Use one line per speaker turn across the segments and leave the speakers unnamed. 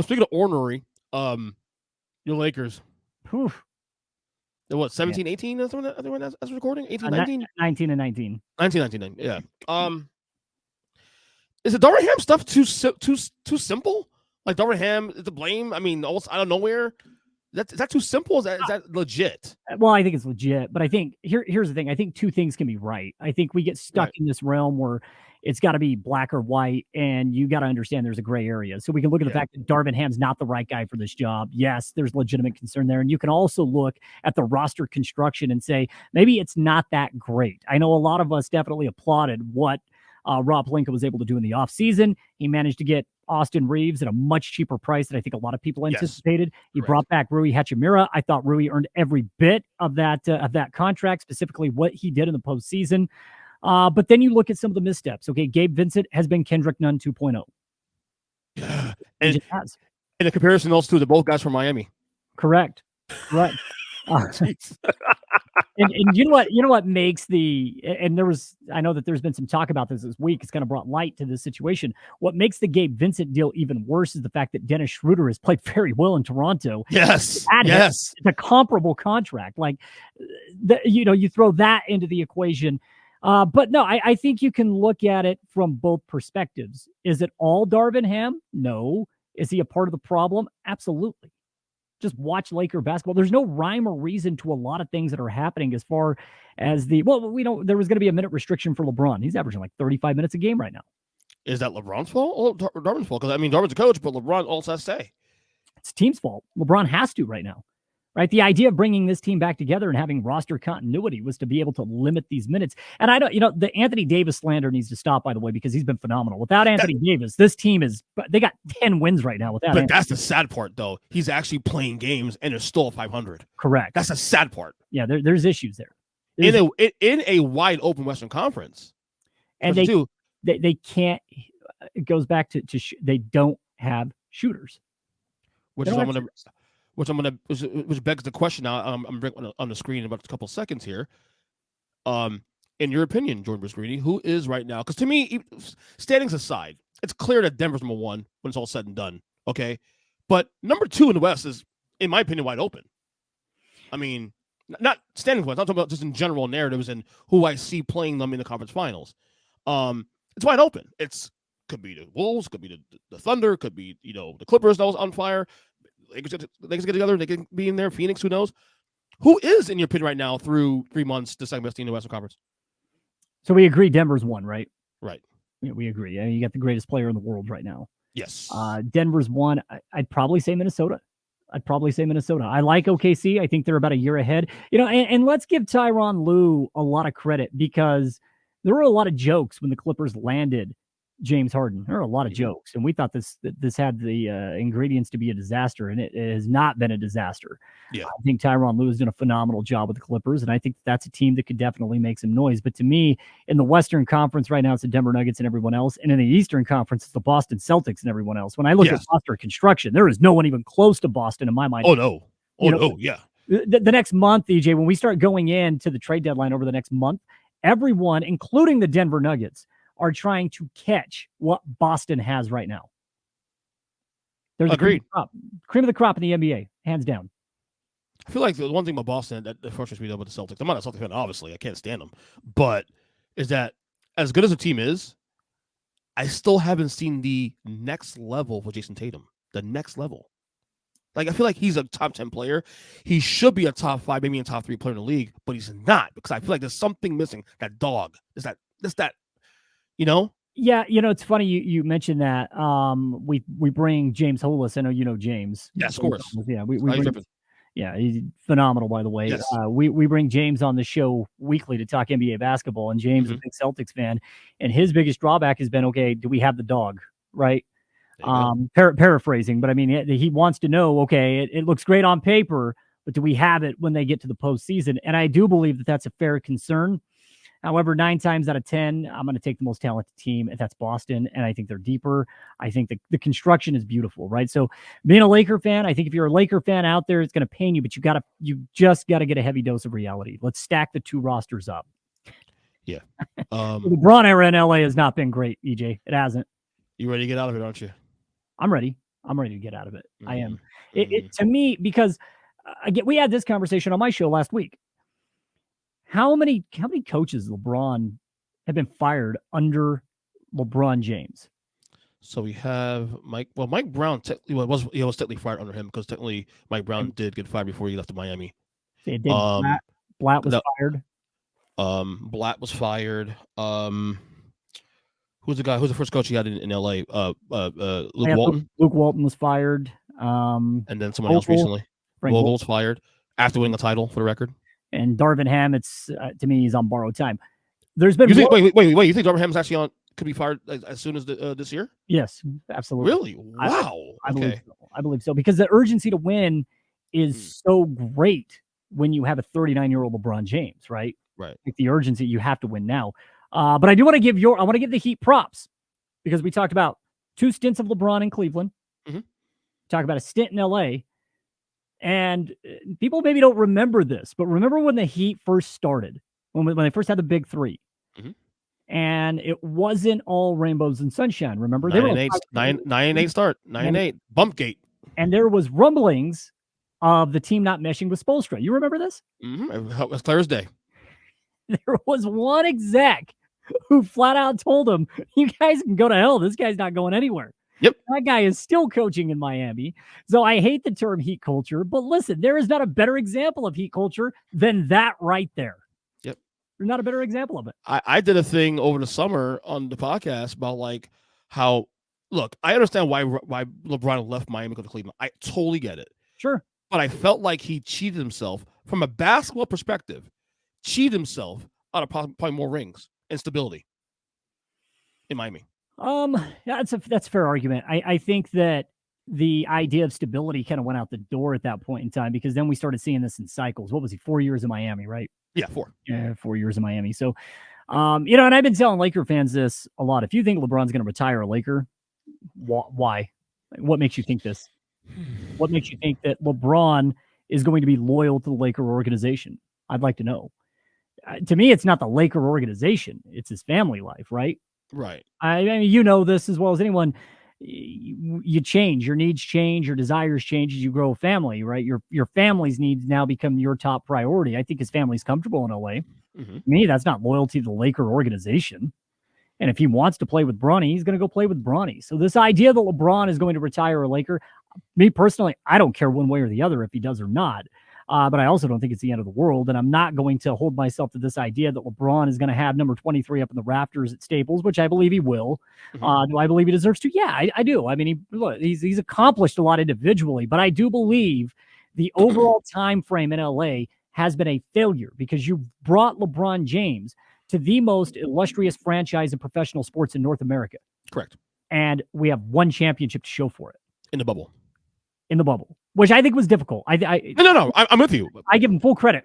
Speaking of ornery, your Lakers.
Whew.
They're what, 17, 18 as recording? 18, 19?
19 and 19.
19, yeah. Is the Darvin Ham stuff too simple? Like Darvin Ham is to blame? I mean, almost out of nowhere? Is that too simple? Is that legit?
Well, I think it's legit, but I think here's the thing. I think two things can be right. I think we get stuck in this realm where it's got to be black or white, and you got to understand there's a gray area. So we can look at the fact that Darvin Ham's not the right guy for this job. Yes, there's legitimate concern there. And you can also look at the roster construction and say, maybe it's not that great. I know a lot of us definitely applauded what Rob Pelinka was able to do in the offseason. He managed to get Austin Reeves at a much cheaper price than I think a lot of people anticipated. He brought back Rui Hachimura. I thought Rui earned every bit of that contract, specifically what he did in the postseason. But then you look at some of the missteps. Okay, Gabe Vincent has been Kendrick Nunn 2.0.
Yeah. And in a comparison, those two, they're both guys from Miami.
Correct. And you know what makes I know that there's been some talk about this week. It's kind of brought light to this situation. What makes the Gabe Vincent deal even worse is the fact that Dennis Schroeder has played very well in Toronto.
Yes.
It's a comparable contract. Like, you throw that into the equation. But no, I think you can look at it from both perspectives. Is it all Darvin Ham? No. Is he a part of the problem? Absolutely. Just watch Laker basketball. There's no rhyme or reason to a lot of things that are happening as far as there was going to be a minute restriction for LeBron. He's averaging like 35 minutes a game right now.
Is that LeBron's fault or Darvin's fault? Because, I mean, Darvin's a coach, but LeBron also has to say.
It's the team's fault. LeBron has to right now. Right? The idea of bringing this team back together and having roster continuity was to be able to limit these minutes. And the Anthony Davis slander needs to stop, by the way, because he's been phenomenal. Without Anthony Davis, this team they got 10 wins right now without Anthony.
That's the sad part, though. He's actually playing games and they're still 500.
Correct.
That's the sad part.
Yeah, there's issues there.
In a wide open Western Conference.
And they can't, it goes back to they don't have shooters.
Which begs the question now. I'm bringing on the screen in about a couple seconds here. In your opinion, Jordan Buscarini, who is right now? Because to me, standings aside, it's clear that Denver's number one when it's all said and done. Okay, but number two in the West is, in my opinion, wide open. I mean, not standings wise. I'm talking about just in general narratives and who I see playing them in the conference finals. It's wide open. Could be the Wolves, could be the Thunder, could be the Clippers that was on fire. Lakers get together, they can be in there. Phoenix, who knows? Who is, in your opinion, right now, through 3 months, the second best team in the Western Conference?
So we agree Denver's one, right?
Right.
Yeah, we agree. I mean, you got the greatest player in the world right now.
Yes.
Denver's one. I'd probably say Minnesota. I like OKC. I think they're about a year ahead. And let's give Tyronn Lue a lot of credit because there were a lot of jokes when the Clippers landed James Harden. There are a lot of jokes, and we thought this had the ingredients to be a disaster, and it has not been a disaster.
Yeah.
I think Tyronn Lue has done a phenomenal job with the Clippers, and I think that's a team that could definitely make some noise. But to me, in the Western Conference right now, it's the Denver Nuggets and everyone else, and in the Eastern Conference, it's the Boston Celtics and everyone else. When I look at roster construction, there is no one even close to Boston in my mind.
Oh, no. Yeah.
The next month, EJ, when we start going into the trade deadline over the next month, everyone, including the Denver Nuggets, are trying to catch what Boston has right now. There's
Agreed.
Cream of the crop in the NBA, hands down.
I feel like the one thing about Boston that frustrates me about the Celtics, I'm not a Celtics fan, obviously. I can't stand them. But is that as good as the team is, I still haven't seen the next level for Jason Tatum. The next level. Like, I feel like he's a top 10 player. He should be a top 5, maybe a top 3 player in the league, but he's not because I feel like there's something missing. That dog. Is that
Yeah, it's funny you mentioned that. We bring James Hollis. I know you know James.
Yes, of course.
Yeah, he's phenomenal, by the way.
Yes.
We bring James on the show weekly to talk NBA basketball, and James is a big Celtics fan, and his biggest drawback has been, okay, do we have the dog, right? Paraphrasing, but I mean, he wants to know, okay, it looks great on paper, but do we have it when they get to the postseason? And I do believe that that's a fair concern. However, 9 times out of 10, I'm going to take the most talented team, and that's Boston, and I think they're deeper. I think the construction is beautiful, right? So being a Laker fan, I think if you're a Laker fan out there, it's going to pain you, but you just got to get a heavy dose of reality. Let's stack the 2 rosters up.
Yeah.
The LeBron era in LA has not been great, EJ. It hasn't.
You ready to get out of it, aren't you?
I'm ready. I'm ready to get out of it. I am.
Mm-hmm.
It to me, because again, we had this conversation on my show last week. How many coaches LeBron have been fired under LeBron James?
So we have Mike. Well, Mike Brown was technically fired under him because technically Mike Brown did get fired before he left to Miami.
It did. Blatt was fired.
Blatt was fired. Who's the guy? Who's the first coach he had in LA? Luke Walton.
Luke Walton was fired.
And then someone else recently. Vogel was fired after winning the title, for the record.
And Darvin Ham, it's to me, he's on borrowed time. There's been.
Wait. You think Darvin Ham's actually could be fired as soon as this year?
Yes, absolutely.
Really? Wow.
I believe so because the urgency to win is so great when you have a 39-year-old LeBron James, right?
Right.
Like the urgency, you have to win now. But I do want to give the Heat props because we talked about 2 stints of LeBron in Cleveland.
Mm-hmm.
Talk about a stint in LA. And people maybe don't remember this, but remember when the Heat first started, when they first had the big 3.
Mm-hmm.
And it wasn't all rainbows and sunshine. Remember,
9-8 start, 9-8 bump gate,
and there was rumblings of the team not meshing with Spoelstra. You remember this?
Mm-hmm. It was clear as day.
There was one exec who flat out told him, "You guys can go to hell. This guy's not going anywhere."
Yep,
that guy is still coaching in Miami. So I hate the term Heat culture, but listen, there is not a better example of Heat culture than that right there. There's not a better example of it.
I did a thing over the summer on the podcast about like how, look, I understand why LeBron left Miami to go to Cleveland. I totally get it.
Sure.
But I felt like he cheated himself from a basketball perspective, out of probably more rings and stability in Miami.
That's a fair argument. I think that the idea of stability kind of went out the door at that point in time because then we started seeing this in cycles. What was he? 4 years in Miami, right?
Yeah, 4.
Yeah, 4 years in Miami. So, and I've been telling Laker fans this a lot. If you think LeBron's going to retire a Laker, why? What makes you think this? What makes you think that LeBron is going to be loyal to the Laker organization? I'd like to know. To me, it's not the Laker organization. It's his family life, right?
Right.
I mean, you know this as well as anyone. You change, your needs change, your desires change as you grow a family, right? Your family's needs now become your top priority. I think his family's comfortable in LA.
Mm-hmm.
To me, that's not loyalty to the Laker organization. And if he wants to play with Bronny, he's going to go play with Bronny. So this idea that LeBron is going to retire a Laker, me personally, I don't care one way or the other if he does or not. But I also don't think it's the end of the world. And I'm not going to hold myself to this idea that LeBron is going to have number 23 up in the rafters at Staples, which I believe he will. Mm-hmm. Do I believe he deserves to? Yeah, I do. I mean, he's accomplished a lot individually, but I do believe the overall time frame in LA has been a failure because you brought LeBron James to the most illustrious franchise in professional sports in North America.
Correct.
And we have one championship to show for it.
In the bubble,
which I think was difficult.
No, I'm with you.
I give him full credit.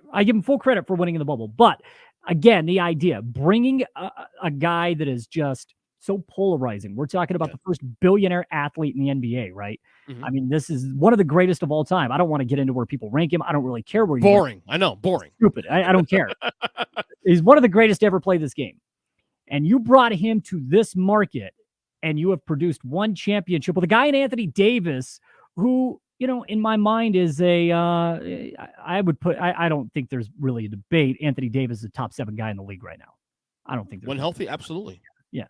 For winning in the bubble. But again, the idea, bringing a guy that is just so polarizing. We're talking about the first billionaire athlete in the NBA, right? Mm-hmm. I mean, this is one of the greatest of all time. I don't want to get into where people rank him. I don't really care where you
boring. I know, boring.
Stupid. I don't care. He's one of the greatest to ever play this game. And you brought him to this market and you have produced one championship with a guy in Anthony Davis who, in my mind is I don't think there's really a debate. Anthony Davis is a top 7 guy in the league right now. I don't think
when healthy, absolutely.
Yeah.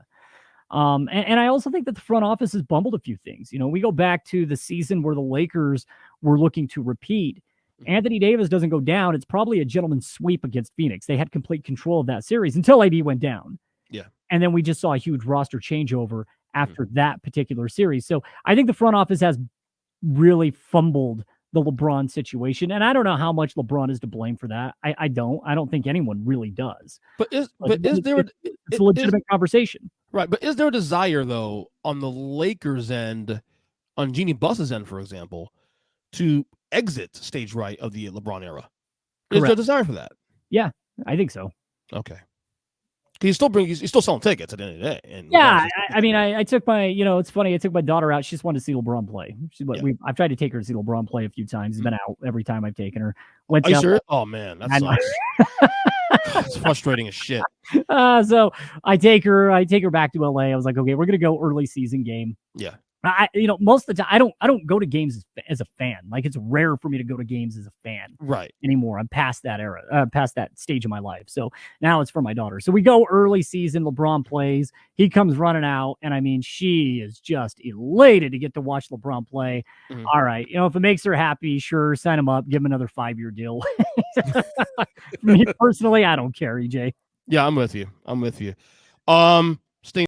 And I also think that the front office has bumbled a few things. We go back to the season where the Lakers were looking to repeat. Anthony Davis doesn't go down. It's probably a gentleman's sweep against Phoenix. They had complete control of that series until AD went down.
Yeah.
And then we just saw a huge roster changeover after that particular series. So I think the front office has really fumbled the LeBron situation. And I don't know how much LeBron is to blame for that. I don't think anyone really does.
It's a
legitimate conversation.
Right. But is there a desire, though, on the Lakers' end, on Jeannie Buss's end, for example, to exit stage right of the LeBron era? Correct. Is there a desire for that?
Yeah, I think so.
Okay. He's still selling tickets at the end of the day. And
yeah, I took my, it's funny. I took my daughter out. She just wanted to see LeBron play. I've tried to take her to see LeBron play a few times. He's been out every time I've taken her.
Are you sure? Oh man, that sucks. It's frustrating as shit.
So I take her back to LA. I was like, okay, we're gonna go early season game.
Yeah.
Most of the time, I don't go to games as a fan. Like, it's rare for me to go to games as a fan
Right.
anymore. I'm past that era, past that stage of my life. So now it's for my daughter. So we go early season. LeBron plays. He comes running out, and I mean, she is just elated to get to watch LeBron play.
Mhm.
All right, if it makes her happy, sure, sign him up, give him another 5-year deal. Me personally, I don't care, EJ.
Yeah, I'm with you.